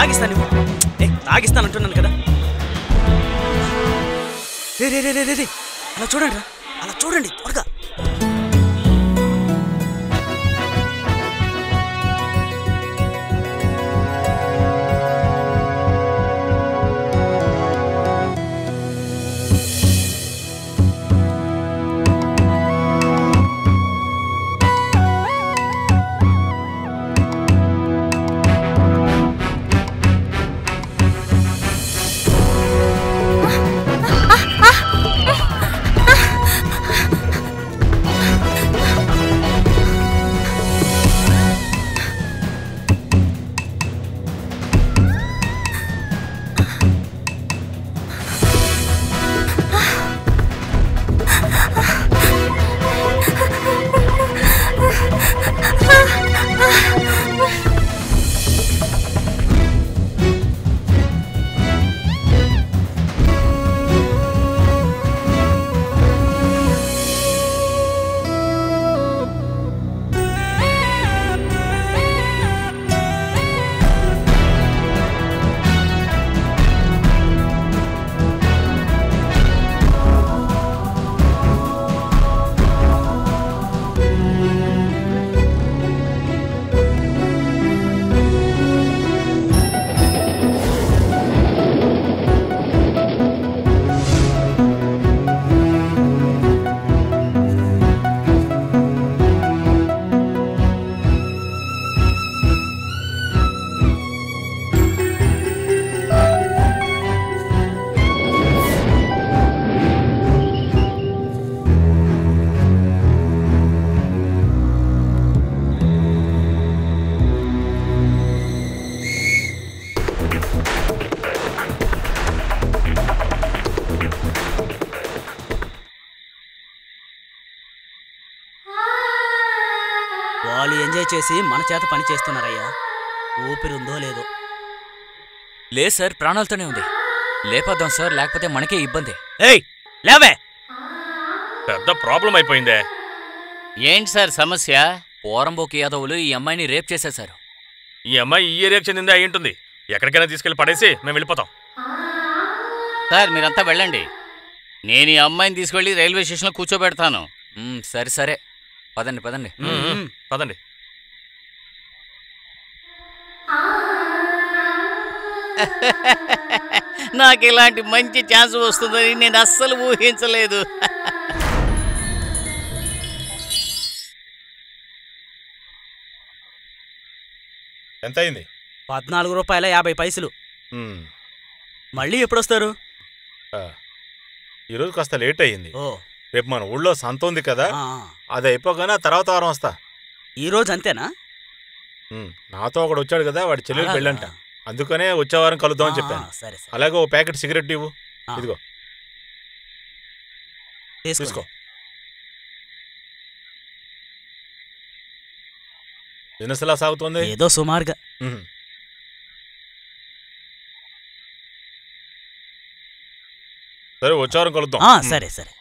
తాగిస్తాను తాగిస్తానంటున్నాను కదా. రే రే రే రే రే అలా చూడండి రా, అలా చూడండి త్వరగా. వాళ్ళు ఎంజాయ్ చేసి మన చేత పని చేస్తున్నారయ్యా. ఊపిరుందో లేదో. లేదు సార్, ప్రాణాలతోనే ఉంది. లేపొద్దాం సార్, లేకపోతే మనకే ఇబ్బంది. ఏయ్ లేవే, పెద్ద ప్రాబ్లం అయిపోయిందే. ఏంటి సార్ సమస్య? పోరంబోకి యాదవులు ఈ అమ్మాయిని రేప్ చేసేశారు. ఈ అమ్మాయి ఈ ఏరియాకి చెందిందే అయి ఉంటుంది. ఎక్కడికైనా తీసుకెళ్లి పడేసి మేము వెళ్ళిపోతాం. సార్ మీరంతా వెళ్ళండి, నేను ఈ అమ్మాయిని తీసుకెళ్ళి రైల్వే స్టేషన్లో కూర్చోబెడతాను. సరే సరే, పదండి పదండి పదండి. నాకు ఇలాంటి మంచి ఛాన్స్ వస్తుందని నేను అస్సలు ఊహించలేదు. ఎంత అయింది? 14 రూపాయల 50 పైసలు. మళ్ళీ ఎప్పుడొస్తారు? ఈరోజు కాస్త లేట్ అయ్యింది. ఓ, రేపు మన ఊళ్ళో సంత ఉంది కదా, అది అయిపోగానే తర్వాత వారం వస్తా. ఈరోజు అంతేనా? నాతో ఒకడు వచ్చాడు కదా, వాడి చెల్లెలు పెళ్ళంట, అందుకనే వచ్చే వారం కలుద్దామని చెప్పాను. అలాగే ఓ ప్యాకెట్ సిగరెట్ ఇవ్వు. ఇదిగో తీసుకో. బిజినెస్ ఎలా సాగుతుంది? ఏదో సుమారుగా. సరే వచ్చే వారం కలుద్దాం. సరే సరే.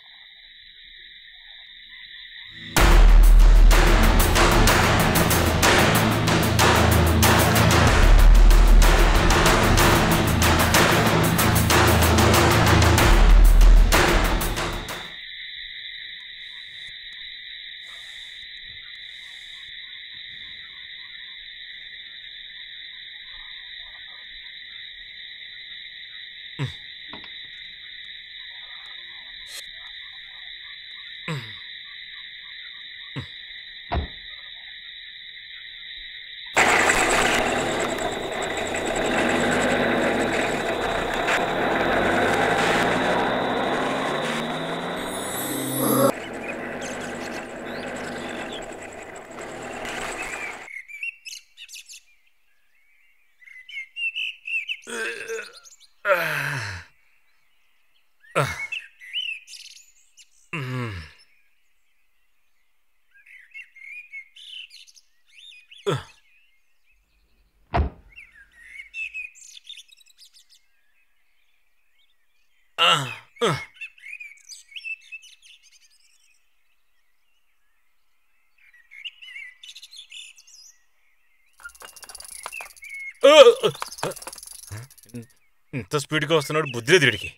ఇంత స్పీడ్గా వస్తున్నాడు, బుద్ధి లేదు వీడికి.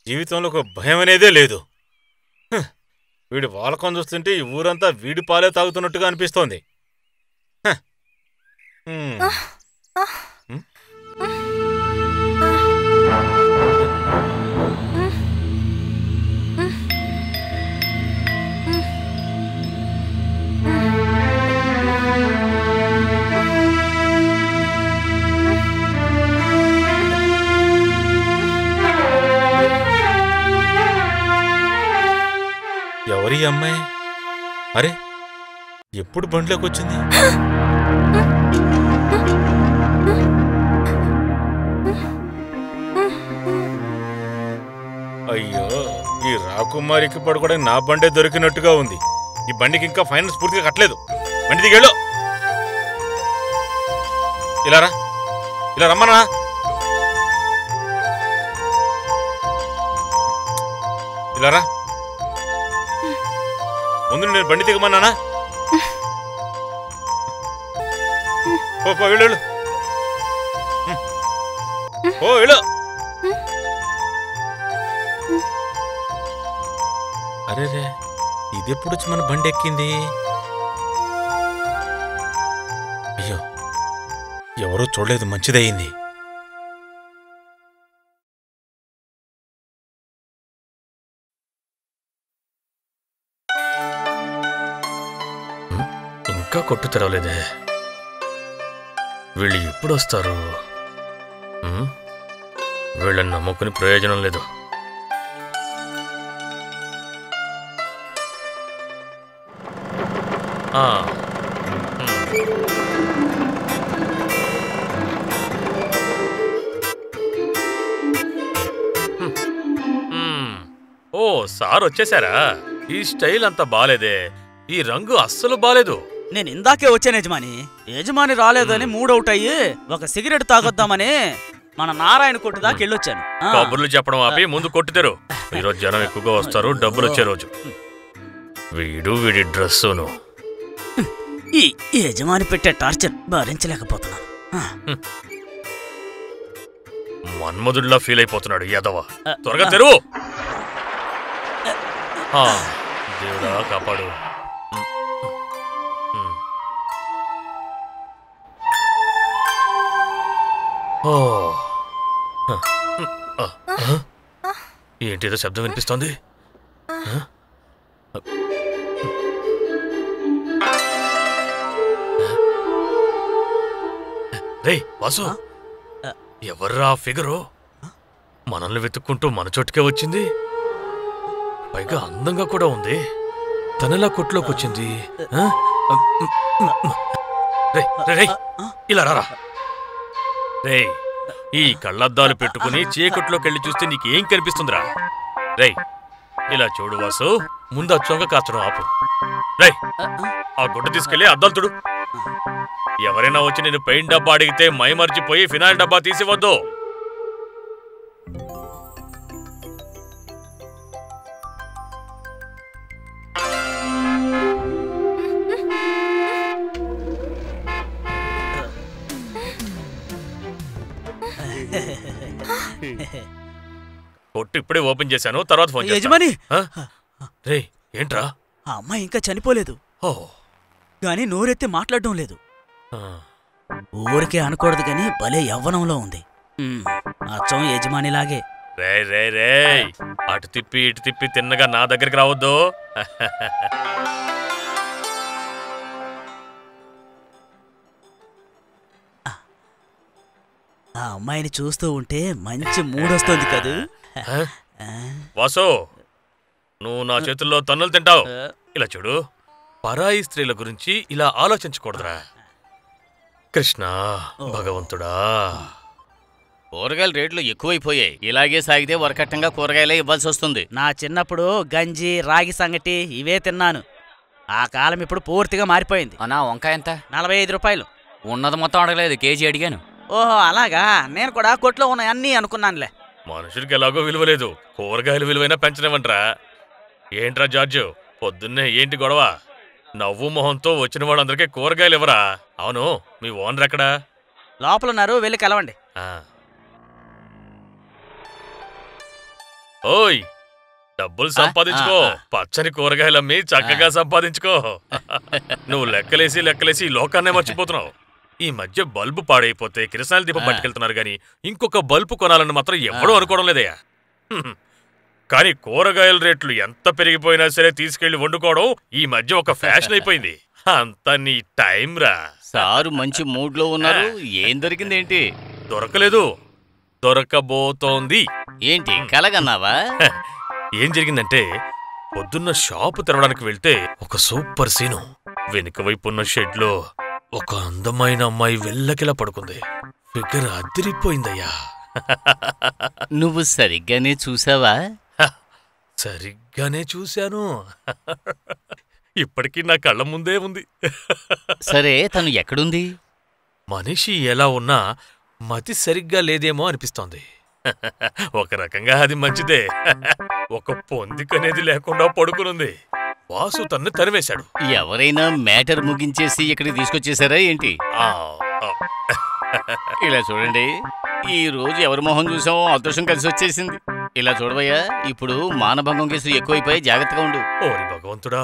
జీవితంలో ఒక భయం అనేదే లేదు. వీడి వాలకం చూస్తుంటే ఈ ఊరంతా వీడి పాలే తాగుతున్నట్టుగా అనిపిస్తోంది. ఎవరి అమ్మాయి? అరే, ఎప్పుడు బండిలోకి వచ్చింది? అయ్యో, ఈ రాకుమారికి పడుకోవడానికి నా బండే దొరికినట్టుగా ఉంది. ఈ బండికి ఇంకా ఫైనాన్స్ పూర్తిగా కట్టలేదు. బండి దిగేళ్ళు. ఇలా రా, ఇలా రమ్మన్నా. ఇలా రా, ముందు నేను బండి దిగమన్నానా? వెళ్ళు, ఓ వెళ్ళు. అరే రే, ఇదెప్పుడు వచ్చి మన బండి ఎక్కింది? అయ్యో, ఎవరో చూడలేదు, మంచిదయ్యింది. ఇంకా కొట్టు తెరవలేదే. వీళ్ళు ఎప్పుడు వస్తారు? వీళ్ళని నమ్ముకుని ప్రయోజనం లేదు. ఓ, సార్ వచ్చేసారా? ఈ స్టైల్ అంతా బాలేదే, ఈ రంగు అస్సలు బాలేదు. నేను ఇందాకే వచ్చాను యజమాని. యజమాని రాలేదని మూడౌట్ అయ్యి ఒక సిగరెట్ తాగొద్దామని మన నారాయణ కొట్టు దాకా వెళ్ళొచ్చాను. కబుర్లు చెప్పడం ఆపి ముందు కొట్టుతారు. ఈరోజు జనం ఎక్కువగా వస్తారు, డబ్బులు వచ్చే రోజు. వీడి డ్రెస్సును ఈ యజమాని పెట్టే టార్చర్ భరించలేకపోతున్నాను. మన్మధుడిలా ఫీల్ అయిపోతున్నాడు యాదవ. త్వరగా తెరువు. దేవుడా కాపాడు. ఏంటిదో శబ్దం వినిపిస్తోంది. రేయ్ వాసు, ఎవర్రా ఫిగరు? మనల్ని వెతుక్కుంటూ మన చోటుకే వచ్చింది. పైగా అందంగా కూడా ఉంది. తనలా కొట్లోకి వచ్చింది. ఇలా రారా. రే, ఈ కళ్ళద్దాలు పెట్టుకుని చీకట్లోకెళ్ళి చూస్తే నీకేం కనిపిస్తుందిరా? రేయ్, ఇలా చూడు వాసు, ముందు ఆ చొంగ కాచడం ఆపు. రేయ్, ఆ గుడ్డ తీసుకెళ్లి అద్దాలు తుడు. ఎవరైనా వచ్చి నేను పెయింట్ డబ్బా అడిగితే మైమర్చిపోయి ఫినాయిల్ డబ్బా తీసివద్దు. కొట్టు ఇప్పుడే ఓపెన్ చేశాను, తర్వాత ఫోన్ యజమాని. రే, ఏంట్రా? ఆ అమ్మాయి ఇంకా చనిపోలేదు, గాని నోరెత్తి మాట్లాడడం లేదు. ఊరికే అనకూడదు గాని భలే యవ్వనంలో ఉంది. అచ్చం యజమానిలాగే. రే రే రే, అటు తిప్పి ఇటు తిప్పి తిన్నగా నా దగ్గరికి రావద్దు. ఆ అమ్మాయిని చూస్తూ ఉంటే మంచి మూడొస్తుంది కదూ. వాసు, నువ్వు నా చేతుల్లో తన్నులు తింటావు. ఇలా చూడు, పరాయి స్త్రీల గురించి ఇలా ఆలోచించకూడదురా. కృష్ణ భగవంతుడా, కూరగాయల రేట్లు ఎక్కువైపోయాయి. ఇలాగే సాగితే వరకట్టంగా కూరగాయలే ఇవ్వాల్సి వస్తుంది. నా చిన్నప్పుడు గంజి రాగి సంగటి ఇవే తిన్నాను. ఆ కాలం ఇప్పుడు పూర్తిగా మారిపోయింది. అన్నా వంకాయ ఎంత? 45 రూపాయలు. ఉన్నది మొత్తం అడగలేదు, కేజీ అడిగాను. ఓహో అలాగా, నేను కూడా కొట్లో ఉన్నాయి అన్నీ అనుకున్నానులే. మనుషులకి ఎలాగో విలువలేదు, కూరగాయలు విలువైనా పెంచనివ్వంట్రా. ఏంట్రా జార్జు, పొద్దున్నే ఏంటి గొడవ? నవ్వు మొహంతో వచ్చిన వాళ్ళందరికీ కూరగాయలు ఇవ్వరా? అవును, మీ ఓనర్ ఎక్కడా? లోపల ఉన్నారు, వెళ్ళి కలవండి. ఓయ్ డబ్బులు సంపాదించుకో, పచ్చని కూరగాయలమ్మి చక్కగా సంపాదించుకో. నువ్వు లెక్కలేసి ఈ లోకాన్నే మర్చిపోతున్నావు. ఈ మధ్య బల్బు పాడైపోతే కిరసాల దీపం పట్టుకెళ్తున్నారు గాని ఇంకొక బల్బు కొనాలని మాత్రం ఎవడూ అనుకోవడం లేదయ్యా. కానీ కూరగాయల రేట్లు ఎంత పెరిగిపోయినా సరే తీసుకెళ్లి వండుకోవడం ఈ మధ్య ఒక ఫ్యాషన్ అయిపోయింది. అంత నీ టైం రా. సారు మంచి మూడ్ లో ఉన్నారు. ఏం దొరికిందేంటి? దొరకలేదు, దొరకబోతోంది. ఏంటి కలగన్నావా? ఏం జరిగిందంటే పొద్దున్న షాపు తెరవడానికి వెళ్తే ఒక సూపర్ సీను. వెనుక వైపున్న షెడ్ లో ఒక అందమైన అమ్మాయి వెల్లకిలా పడుకుంది. ఫిగర్ అదిరిపోయిందయ్యా. నువ్వు సరిగ్గానే చూసావా? సరిగ్గానే చూశాను. ఇప్పటికీ నా కళ్ళ ముందే ఉంది. సరే తను ఎక్కడుంది? మనిషి ఎలా ఉన్నా మతి సరిగ్గా లేదేమో అనిపిస్తోంది. ఒక రకంగా అది మంచిదే. ఒక పొందికనేది లేకుండా పడుకునుంది. వాసు తన్ను తరివేశాడు. ఎవరైనా మ్యాటర్ ముగించేసి ఇక్కడికి తీసుకొచ్చేసారా ఏంటి? ఇలా చూడండి, ఈ రోజు ఎవరి మొహం చూసామో అదృష్టం కలిసి వచ్చేసింది. ఇలా చూడవయ్యా, ఇప్పుడు మానభంగం కేసు ఎక్కువైపోయి జాగ్రత్తగా ఉండు. ఓరి భగవంతుడా,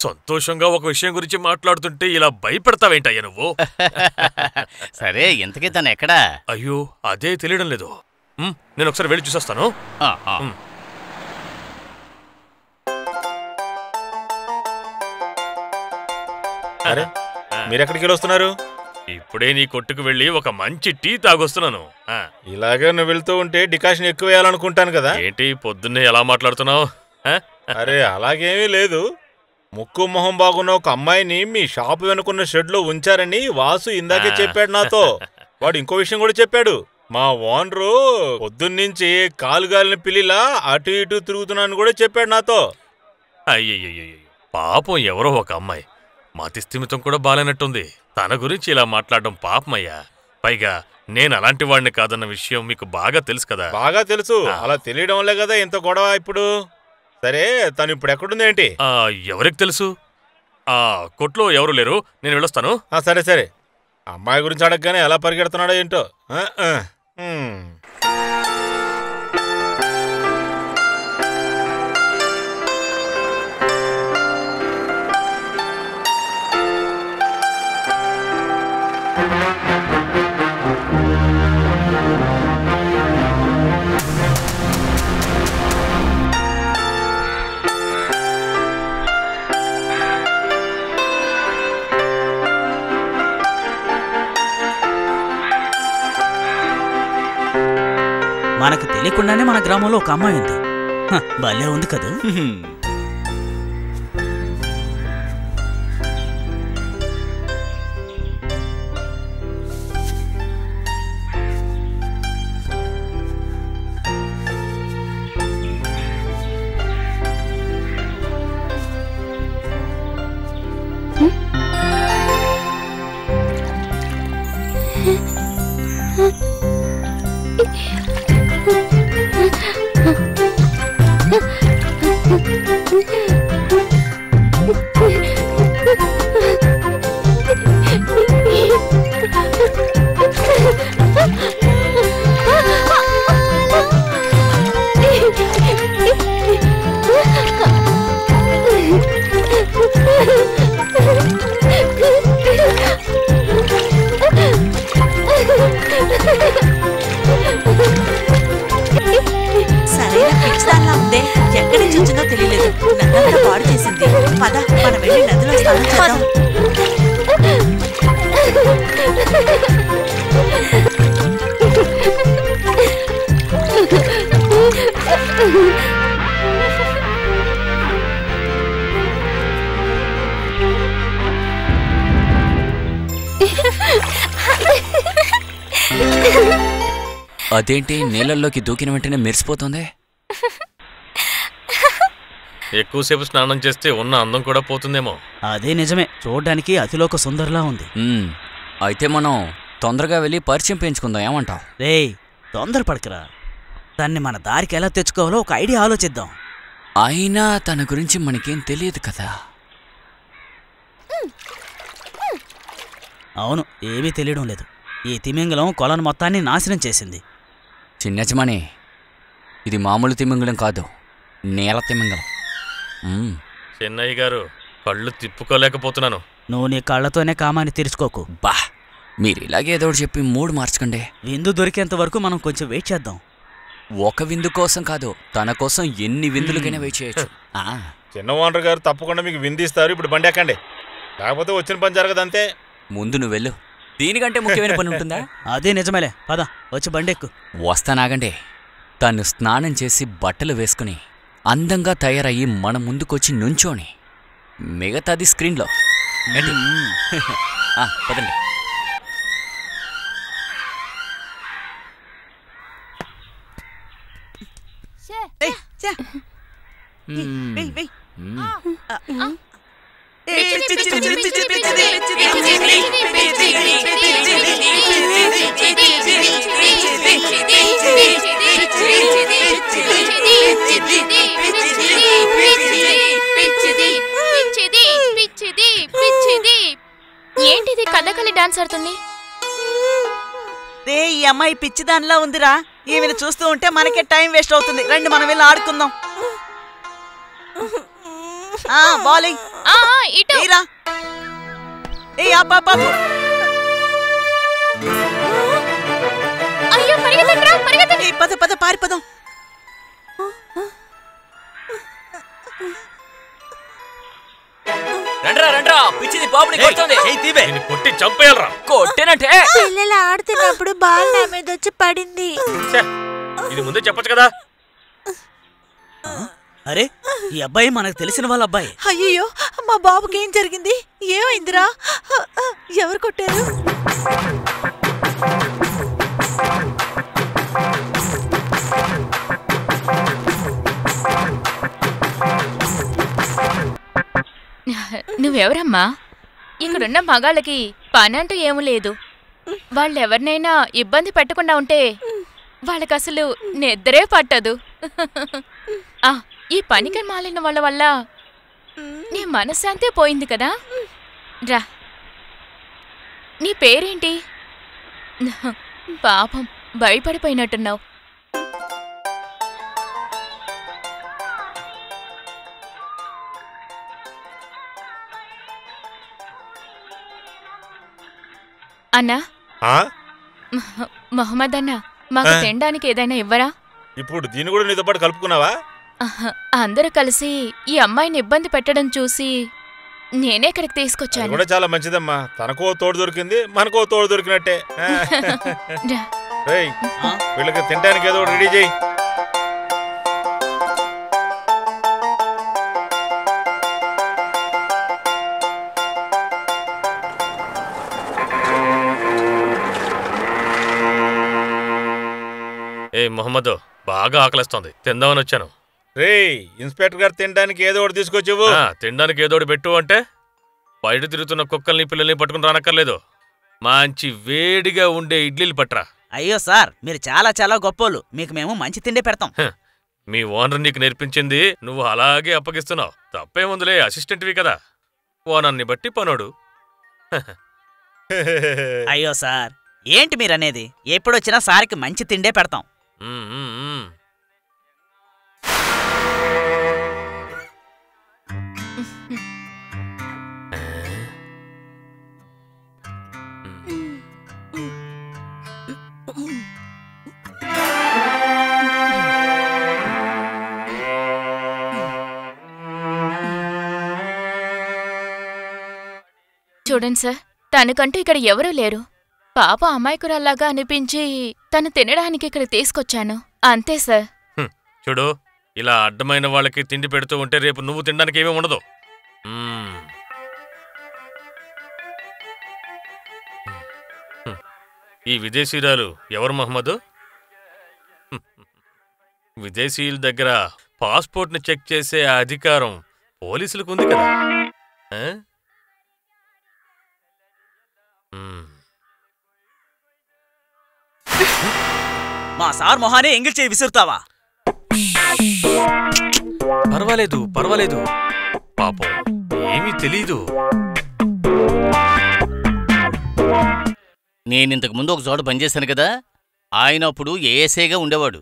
సంతోషంగా ఒక విషయం గురించి మాట్లాడుతుంటే ఇలా భయపెడతావేంటయ్యా నువ్వు? సరే ఇంతకీ తను ఎక్కడా? అయ్యో అదే తెలియడం లేదు. నేను ఒకసారి వెళ్ళి చూసేస్తాను. అరే మీరెక్కడికి వెళ్ళొస్తున్నారు? ఇప్పుడే నీ కొట్టుకు వెళ్ళి ఒక మంచి టీ తాగొస్తున్నాను. ఇలాగే నువ్వు వెళ్తూ ఉంటే డికాషన్ ఎక్కువ వేయాలనుకుంటాను కదా. ఏంటి పొద్దున్నే ఎలా మాట్లాడుతున్నావు? అరే అలాగేమీ లేదు. ముక్కు మొహం బాగున్న ఒక అమ్మాయిని మీ షాపు వెనుకున్న షెడ్ లో ఉంచారని వాసు ఇందాకే చెప్పాడు నాతో. వాడు ఇంకో విషయం కూడా చెప్పాడు. మా ఓనరు పొద్దున్నుంచి కాలుగాలిన పిల్లిలా అటు ఇటు తిరుగుతున్నాను కూడా చెప్పాడు నాతో. అయ్యయ్యో పాపం ఎవరో ఒక అమ్మాయి మతిస్థిమితం కూడా బాలేనట్టుంది. తన గురించి ఇలా మాట్లాడడం పాపమయ్యా. పైగా నేను అలాంటి వాడిని కాదన్న విషయం మీకు బాగా తెలుసు కదా. బాగా తెలుసు. అలా తెలియడం వల్లే కదా ఇంత గొడవ ఇప్పుడు. సరే తను ఇప్పుడు ఎక్కడుంది ఏంటి? ఎవరికి తెలుసు? కొట్లో ఎవరు లేరు, నేను వెళ్ళొస్తాను. సరే సరే. అమ్మాయి గురించి అడగగానే ఎలా పరిగెడుతున్నాడో ఏంటో. మనకు తెలియకుండానే మన గ్రామంలో ఒక అమ్మాయి ఉంది. భలే ఉంది కదా. సరైన ఫిక్స్ దానిలా ఉందే. ఎక్కడి నుంచి వచ్చిందో తెలియలేదు. నదంతా పాడు చేసింది. పద మనం వెళ్ళి నదిలో స్నానం చేద్దాం. అదేంటి నీళ్ళల్లోకి దూకిన వెంటనే మెరిసిపోతుంది? ఎక్కువసేపు స్నానం చేస్తే ఉన్న అందం కూడా పోతుందేమో. అదే నిజమే, చూడడానికి అతిలోక సుందరలా ఉంది. అయితే మనం తొందరగా వెళ్ళి పరిచయం పెంచుకుందాం, ఏమంటావు? రేయ్ తొందర పడకరా. దాన్ని మన దారికి ఎలా తెచ్చుకోవాలో ఒక ఐడియా ఆలోచిద్దాం. అయినా తన గురించి మనకేం తెలియదు కదా. అవును, ఏమీ తెలియడం లేదు. ఈ తిమింగలం కొలను మొత్తాన్ని నాశనం చేసింది. చిన్నచమణి, ఇది మామూలు తిమింగలం కాదు, నేల తిమింగలం. చెన్నయ్య గారు, కళ్ళు తిప్పుకోలేకపోతున్నాను. నువ్వు నీ కళ్ళతోనే కామాన్ని తీర్చుకోకు. బా, మీరు ఇలాగే ఏదో చెప్పి మూడు మార్చకండి. విందు దొరికేంత వరకు మనం కొంచెం వెయిట్ చేద్దాం. ఒక విందు కోసం కాదు, తన కోసం ఎన్ని విందులకైనా వెయిట్ చేయొచ్చు. చిన్న ఓనర్ గారు తప్పకుండా మీకు విందిస్తారు. ఇప్పుడు బండి ఎక్కండి, లేకపోతే వచ్చిన పని జరగదంతే. ముందు నువ్వు వెళ్ళు, దీనికంటే ముఖ్యమైన పని ఉంటుందా? అదే నిజమేలే, పద వచ్చి బండి ఎక్కు. వస్తానాగండి. తను స్నానం చేసి బట్టలు వేసుకుని అందంగా తయారయ్యి మన ముందుకొచ్చి నుంచోని మిగతాది స్క్రీన్లో. పదండి. ఏంటిది కథకళి డాన్స్ ఆడుతుంది? ఈ అమ్మాయి పిచ్చి దానిలా ఉందిరా. ఈమెను చూస్తూ ఉంటే మనకే టైం వేస్ట్ అవుతుంది. రండి మనం వెళ్ళి ఆడుకుందాం. బౌలింగ్ రా. పద పద పారిపోదాం. రండ్రా, పిచ్చిది బాబుని కొడుతోంది. కొట్టి చంపేయాలరా. కొట్టేనంటే పిల్లలు ఆడుతున్నప్పుడు బాల్ నా మీద వచ్చి పడింది. ఇది ముందే చెప్పొచ్చు కదా. అరే, ఈ అబ్బాయి మనకు తెలిసిన వాళ్ళ అబ్బాయి. అయ్యో, మా బాబుకి ఏం జరిగింది? ఏమైందిరా? ఎవరు కొట్టారు? నువ్వెవరమ్మా? ఇక్కడున్న మగాళ్ళకి పనంటూ ఏమీ లేదు. వాళ్ళెవరినైనా ఇబ్బంది పెట్టకుండా ఉంటే వాళ్ళకసలు నిద్రే పట్టదు. ఈ పనికి మాలిన వాళ్ళ వల్ల నీ మనశ్శాంతే పోయింది కదా. రా, నీ పేరేంటి? పాపం భయపడిపోయినట్టున్నావు. అన్నా, మొహమ్మద్ అన్నా, మాకు తినడానికి ఏదైనా ఇవ్వరా? ఇప్పుడు దీన్ని కూడా నీతో పాటు కలుపుకున్నావా? అందరూ కలిసి ఈ అమ్మాయిని ఇబ్బంది పెట్టడం చూసి నేనే ఇక్కడికి తీసుకొచ్చాను. కూడా చాలా మంచిదమ్మా. తనకో తోడు దొరికింది, మనకో తోడు దొరికినట్టే. వీళ్ళకి తినడానికి ఏదో రెడీ చేయి. మొహమ్మద్, బాగా ఆకలిస్తోంది, తిందామని వచ్చాను. ఇన్స్పెక్టర్ గారు తినడానికి ఏదో ఒకటి తీసుకొచ్చావు. తినడానికి ఏదో ఒకటి పెట్టు అంటే బయట తిరుగుతున్న కుక్కల్ని పిల్లల్ని పట్టుకుని రానక్కర్లేదు. మంచి వేడిగా ఉండే ఇడ్లీలు పట్రా. అయ్యో సార్, మీరు చాలా చాలా గొప్పోళ్ళు. మీకు మేము మంచి తిండి పెడతాం. మీ ఓనర్ నీకు నేర్పించింది నువ్వు అలాగే అప్పగిస్తున్నావు. తప్పేముందులే, అసిస్టెంట్వి కదా. ఓనర్ని బట్టి పనోడు. అయ్యో సార్, ఏంటి మీరనేది? ఎప్పుడొచ్చినా సార్కి మంచి తిండే పెడతాం. చూడండి సార్, తనకంటూ ఇక్కడ ఎవరూ లేరు. పాప అమాయకురాల్లాగా అనిపించి తను తినడానికి ఇక్కడ తీసుకొచ్చాను, అంతే సార్. చూడు, ఇలా అడ్డమైన వాళ్ళకి తిండి పెడుతూ ఉంటే రేపు నువ్వు తినడానికి ఏమీ ఉండదు. ఈ విదేశీయురాలు ఎవరు మహమ్మద్? విదేశీయుల దగ్గర పాస్పోర్ట్ని చెక్ చేసే అధికారం పోలీసులకు ఉంది కదా. మా సార్ మొహానే ఎంగిల్ చేయి విసురుతావా? పర్వాలేదు పర్వాలేదు, పాపం ఏమీ తెలీదు. నేనింతకు ముందు ఒక చోట పనిచేశాను కదా. ఆయన అప్పుడు ఏఎస్ఐగా ఉండేవాడు.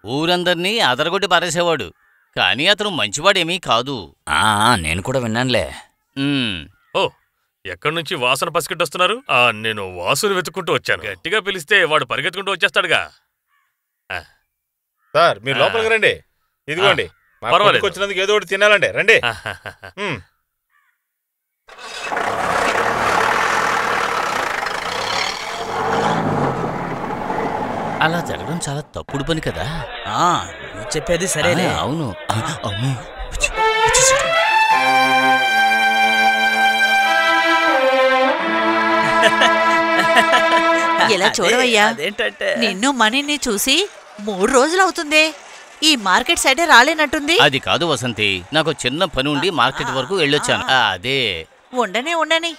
ఊరందర్నీ అదరగొట్టి పారేసేవాడు. కానీ అతను మంచివాడేమీ కాదు. నేను కూడా విన్నానులే. ఓ, ఎక్కడి నుంచి వాసన పసిగట్టొస్తున్నారు? నేను వాసుని వెతుక్కుంటూ వచ్చాను. గట్టిగా పిలిస్తే వాడు పరిగెత్తుకుంటూ వచ్చేస్తాడుగా. సార్ మీరు లోపలికి రండి. ఇదిగోండి, పర్వాలేదు. వచ్చినందుకు ఏదో ఒకటి తినాలండి, రండి. అలా జరగడం చాలా తప్పుడు పని కదా. నువ్వు చెప్పేది సరేలే. అవును. ఇలా చూడవయ్యా, అదేంటంటే నిన్ను మనీని చూసి 3 రోజులవుతుందే. ఈ మార్కెట్ సైడే రాలేనట్టుంది. అది కాదు వసంతి, నాకు చిన్న పని ఉండి మార్కెట్ వరకు వెళ్ళొచ్చాను. అదే. ఉండని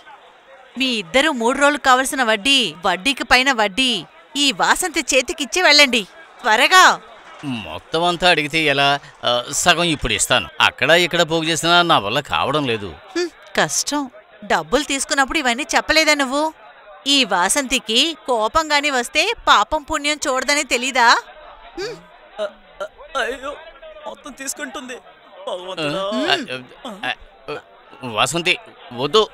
మీ ఇద్దరు 3 రోజులు కావలసిన వడ్డీకి పైన వడ్డీ ఈ వాసంతి చేతికిచ్చి వెళ్ళండి త్వరగా. మొత్తం అంతా అడిగితే ఎలా? సగం ఇప్పుడు ఇస్తాను. అక్కడ ఇక్కడ పోగు చేసినా నా వల్ల కావడం లేదు. కష్టం. డబ్బులు తీసుకున్నప్పుడు ఇవన్నీ చెప్పలేదా నువ్వు? ఈ వాసంతికి కోపంగాని వస్తే పాపం పుణ్యం చూడదని తెలీదా? అయ్యో, మొత్తం తీసుకుంటుంది. వాసంతి వద్దు.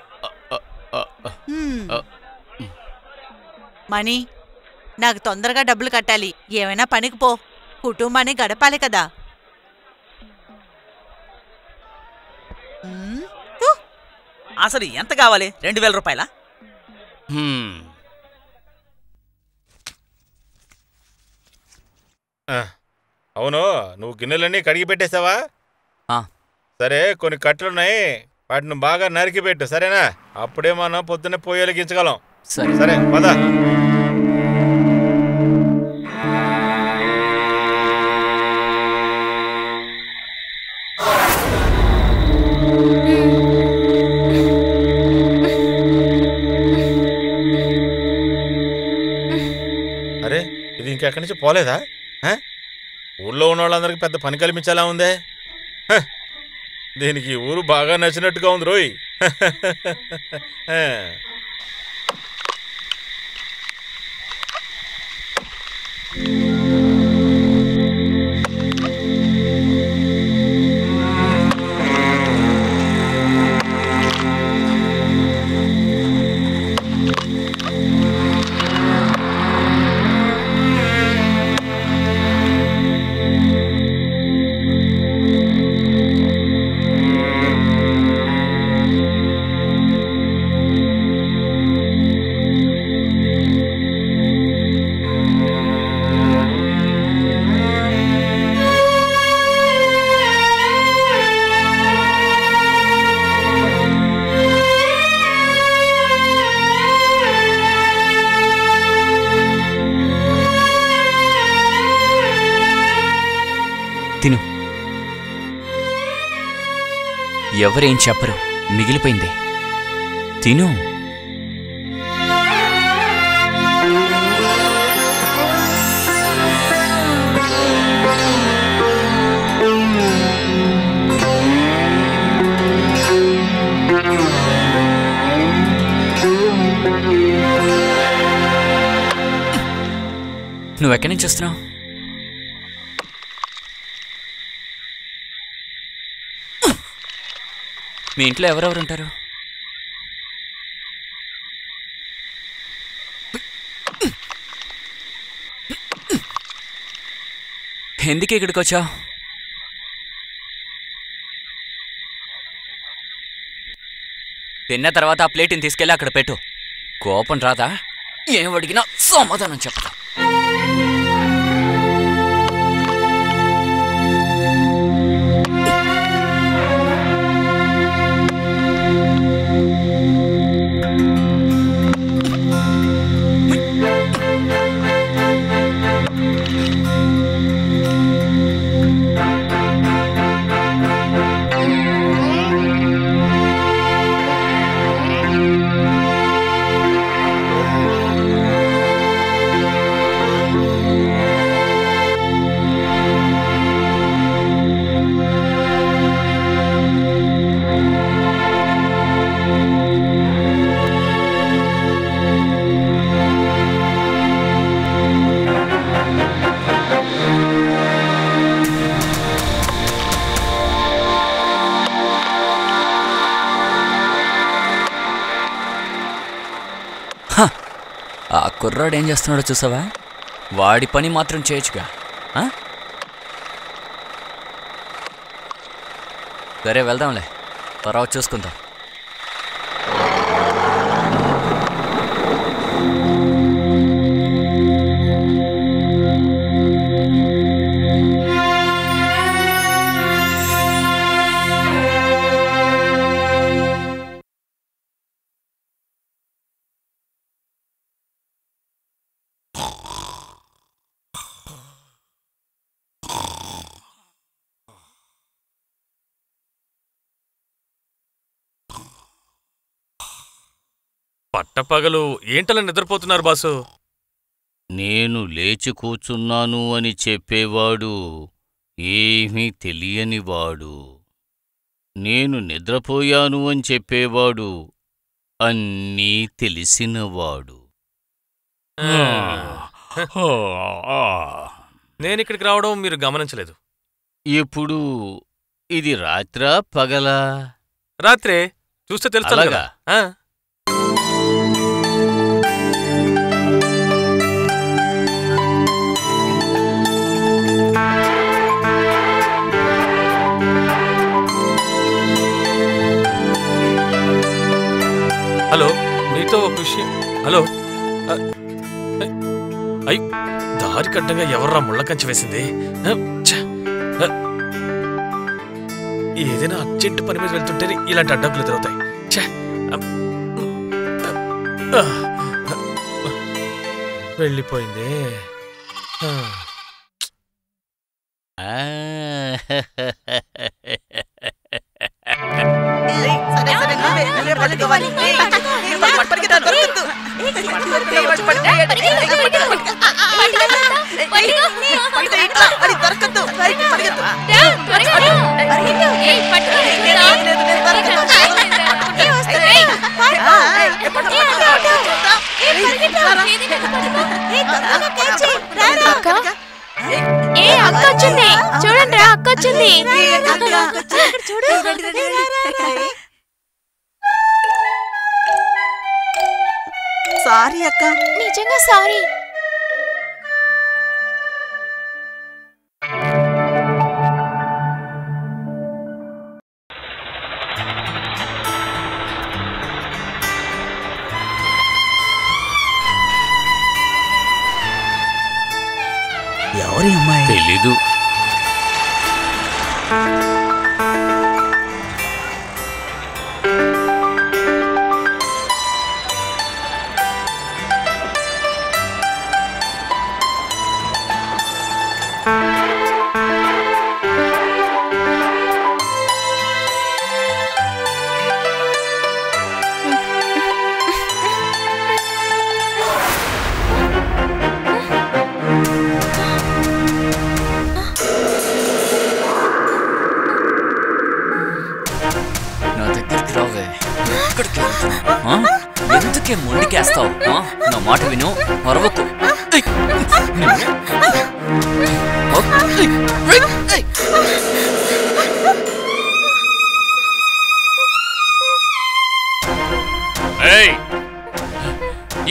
మణి, నాకు తొందరగా డబ్బులు కట్టాలి. ఏమైనా పనికి పో, కుటుంబాన్ని గడపాలి కదా. అసలు ఎంత కావాలి? 2000 రూపాయలా? అవును, నువ్వు గిన్నెలన్నీ కడిగి పెట్టేశావా? సరే, కొన్ని కట్టెలున్నాయి, వాటిని బాగా నరికి పెట్టు, సరేనా? అప్పుడే మనం పొద్దున్నే పొయ్యి వెలిగించగలం. సరే పద. అరే, ఇది ఇంకెక్కడి నుంచి పోలేదా? ఊళ్ళో ఉన్న వాళ్ళందరికీ పెద్ద పని కల్పించేలా ఉందే. దీనికి ఊరు బాగా నచ్చినట్టుగా ఉంది రోయ్. తిను. ఎవరేం చెప్పరు, మిగిలిపోయింది తిను. నువ్వెక్కడి నుంచి వస్తున్నావు? మీ ఇంట్లో ఎవరెవరు ఉంటారు? ఎందుకు ఇక్కడికి వచ్చావు? తిన్న తర్వాత ఆ ప్లేట్ని తీసుకెళ్ళి అక్కడ పెట్టు. కోపం రాదా? ఏం అడిగినా సమాధానం చెప్తా. ఆ కుర్రాడు ఏం చేస్తున్నాడో చూసావా? వాడి పని మాత్రం చేయొచ్చుగా. సరే వెళ్దాంలే, తర్వాత చూసుకుందాం. పట్టపగలు ఏంటలా నిద్రపోతున్నారు బాసు? నేను లేచి కూర్చున్నాను అని చెప్పేవాడు ఏమీ తెలియనివాడు. నేను నిద్రపోయాను అని చెప్పేవాడు అన్నీ తెలిసినవాడు. నేనిక్కడికి రావడం మీరు గమనించలేదు. ఇప్పుడు ఇది రాత్రా పగలా? రాత్రే, చూస్తే తెలుస్తుంది అలాగా? కదా. హలో, నీతో ఒక విషయం. హలో, అయ్యి దారి కడ్డంగా ఎవర్రా ముళ్ళ కంచె వేసింది? ఏదైనా అర్జెంటు పని మీద వెళ్తుంటేనే ఇలాంటి అడ్డంకులు ఎదురవుతాయి. వెళ్ళిపోయింది. చూడండి, అక్క వచ్చింది. సారీ అక్క. నిజంగా సారీ. ఎవరి అమ్మాయి? తెలీదు. ఎందుకే మొండికేస్తావు? నా మాట విను, మరవకు.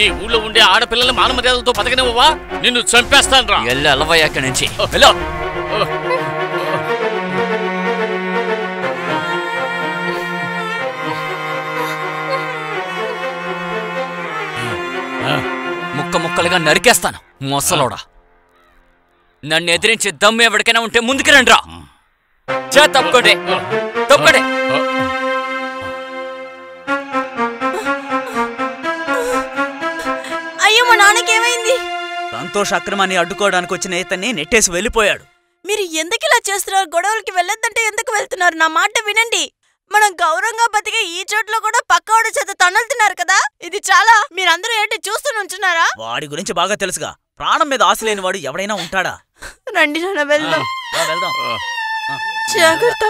ఈ ఊళ్ళో ఉండే ఆడపిల్లల మానమర్యాదలతో బతకనివ్వవా? నిన్ను చంపేస్తాను రా. వెళ్ళి అలవయ్య అక్కడి నుంచి. వెళ్ళు. ముక్క ముక్కలుగా నరికేస్తాను మొసలోడా. నన్ను ఎదిరించే దమ్ము ఎవరికైనా ఉంటే ముందుకు రండిరా. తప్పుకోండి, తప్పుకోండి. అయ్యో, మా నాన్నకేమైంది? సంతోష్ అక్రమాన్ని అడ్డుకోవడానికి వచ్చిన ఇతన్ని నెట్టేసి వెళ్ళిపోయాడు. మీరు ఎందుకు ఇలా చేస్తున్నారు? గొడవలకి వెళ్ళొద్దంటే ఎందుకు వెళ్తున్నారు? నా మాట వినండి. మనం గౌరవంగా బతికే ఈ చోట్ల కూడా పక్కవాడి చేత తన్నులుతున్నారు కదా. ఇది చాలా. మీరందరూ ఏంటి చూస్తూ నుంచున్నారా? వాడి గురించి బాగా తెలుసుగా. ప్రాణం మీద ఆశ లేని వాడు ఎవడైనా ఉంటాడా? రండి నాన్న, వెళ్దాం. వెళ్దాం. జాగ్రత్త.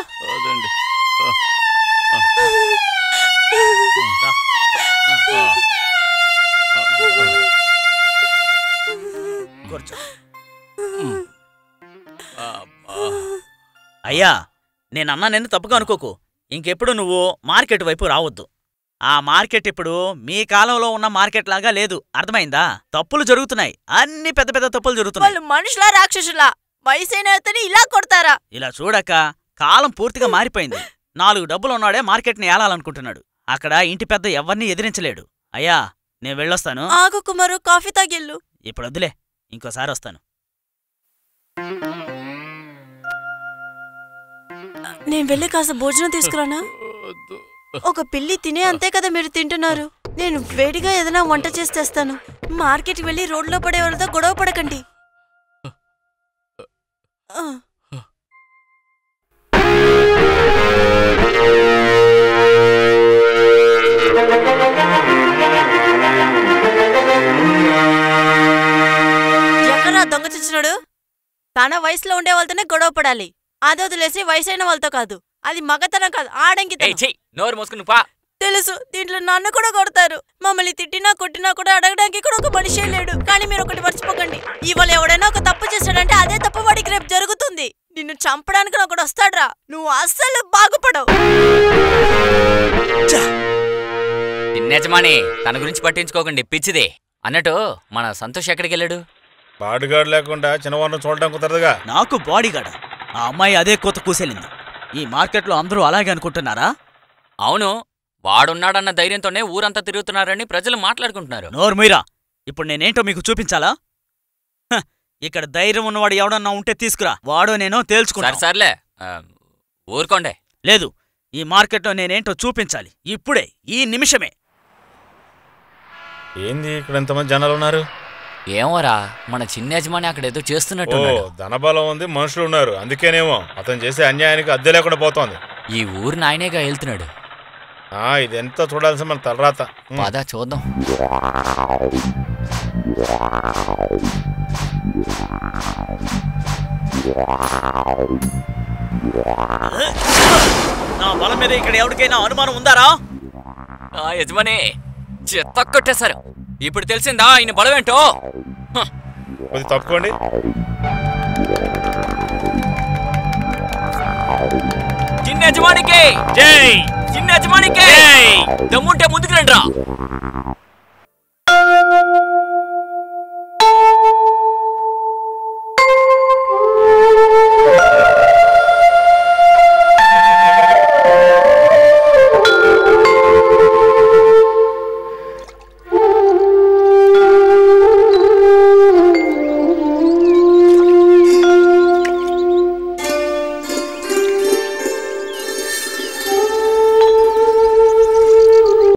అయ్యా, నేనన్నా నిన్ను తప్పుగా అనుకోకు. ఇంకెప్పుడు నువ్వు మార్కెట్ వైపు రావద్దు. ఆ మార్కెట్ ఇప్పుడు మీ కాలంలో ఉన్న మార్కెట్ లాగా లేదు, అర్థమైందా? తప్పులు జరుగుతున్నాయి, అన్ని పెద్ద పెద్ద తప్పులు జరుగుతున్నాయి. వాళ్ళు మనుషులా రాక్షసులా? వయసైన అతని ఇలా కొడతారా? ఇలా చూడక కాలం పూర్తిగా మారిపోయింది. 4 డబ్బులున్నాడే మార్కెట్ని ఏలాలనుకుంటున్నాడు. అక్కడ ఇంటి పెద్ద ఎవరిని ఎదిరించలేడు. అయ్యా, నేను వెళ్ళొస్తాను. ఆగు కుమారు, కాఫీ తాగిల్లు. ఇప్పుడు వద్దులే, ఇంకోసారి వస్తాను. నేను వెళ్ళి కాస్త భోజనం తీసుకురానా? ఒక పిల్లి తినే అంతే కదా మీరు తింటున్నారు. నేను వేడిగా ఏదైనా వంట చేసి తెస్తాను. మార్కెట్కి వెళ్ళి రోడ్లో పడే వాళ్ళతో గొడవ పడకండి. ఎక్కడా దొంగ చిచ్చినాడు? తన వయసులో ఉండే వాళ్ళతోనే గొడవ పడాలి. అది వదిలేసి వయసైన వాళ్ళతో కాదు. అది మగతనం కాదు, ఆడంకి. నోరు మోసుకుని పా. తెలుసు, దీంట్లో నన్ను కూడా కొడతారు. మమ్మల్ని తిట్టినా కొట్టినా కూడా అడగడానికి కూడా ఒక మనిషే లేడు. కానీ మీరు ఒకటి మర్చిపోకండి, ఇవాళ ఎవడైనా ఒక తప్పు చేశాడంటే అదే తప్పు వాడికి రేపు జరుగుతుంది. నిన్ను చంపడానికి ఒకడు వస్తాడ్రా, నువ్వు అస్సలు బాగుపడవు. చిన్నజమాని, తన గురించి పట్టించుకోకండి, పిచ్చిదే. అన్నట్టు మన సంతోష్ ఎక్కడికి వెళ్ళాడు? బాడీగార్డ్ లేకుండా చిన్నవాడిని చూడడం కుదరదుగా. నాకు బాడీగార్డ్? ఆ అమ్మాయి అదే కోత కూసెళ్ళింది. ఈ మార్కెట్లో అందరూ అలాగే అనుకుంటున్నారా? అవును, వాడున్నాడన్న ధైర్యంతోనే ఊరంతా తిరుగుతున్నారని ప్రజలు మాట్లాడుకుంటున్నారు. నోర్మీరా, ఇప్పుడు నేనేంటో మీకు చూపించాలా? ఇక్కడ ధైర్యం ఉన్నవాడు ఎవడన్నా ఉంటే తీసుకురా, వాడో నేనో తేల్చుకుంటా. సర్లే, ఊరుకోండే. లేదు, ఈ మార్కెట్లో నేనేంటో చూపించాలి, ఇప్పుడే, ఈ నిమిషమే. ఏంది ఇక్కడ ఎంతమంది జనాలు ఉన్నారు? ఏమోరా, మన చిన్న యజమాని అక్కడ ఏదో చేస్తున్నట్టు. ధనబలం ఉంది, మనుషులు ఉన్నారు, అందుకేనేమో అతను చేసే అన్యాయానికి అద్దె లేకుండా పోతోంది. ఈ ఊరు నాయనేగా వెళ్తున్నాడు. ఇదెంత చూడాల్సిన మన తలరాత. పద చూద్దాం. నా బలం మీద ఇక్కడ ఎవరికైనా అనుమానం ఉందారా? యజమాని చెత్త కొట్టేశారు. ఇప్పుడు తెలిసిందా ఆయన బలమేంటో? తప్పుకోండి. చిన్న యజమానికి జై! చిన్న యజమానికి దమ్ముంటే ముందుకు రండి రా.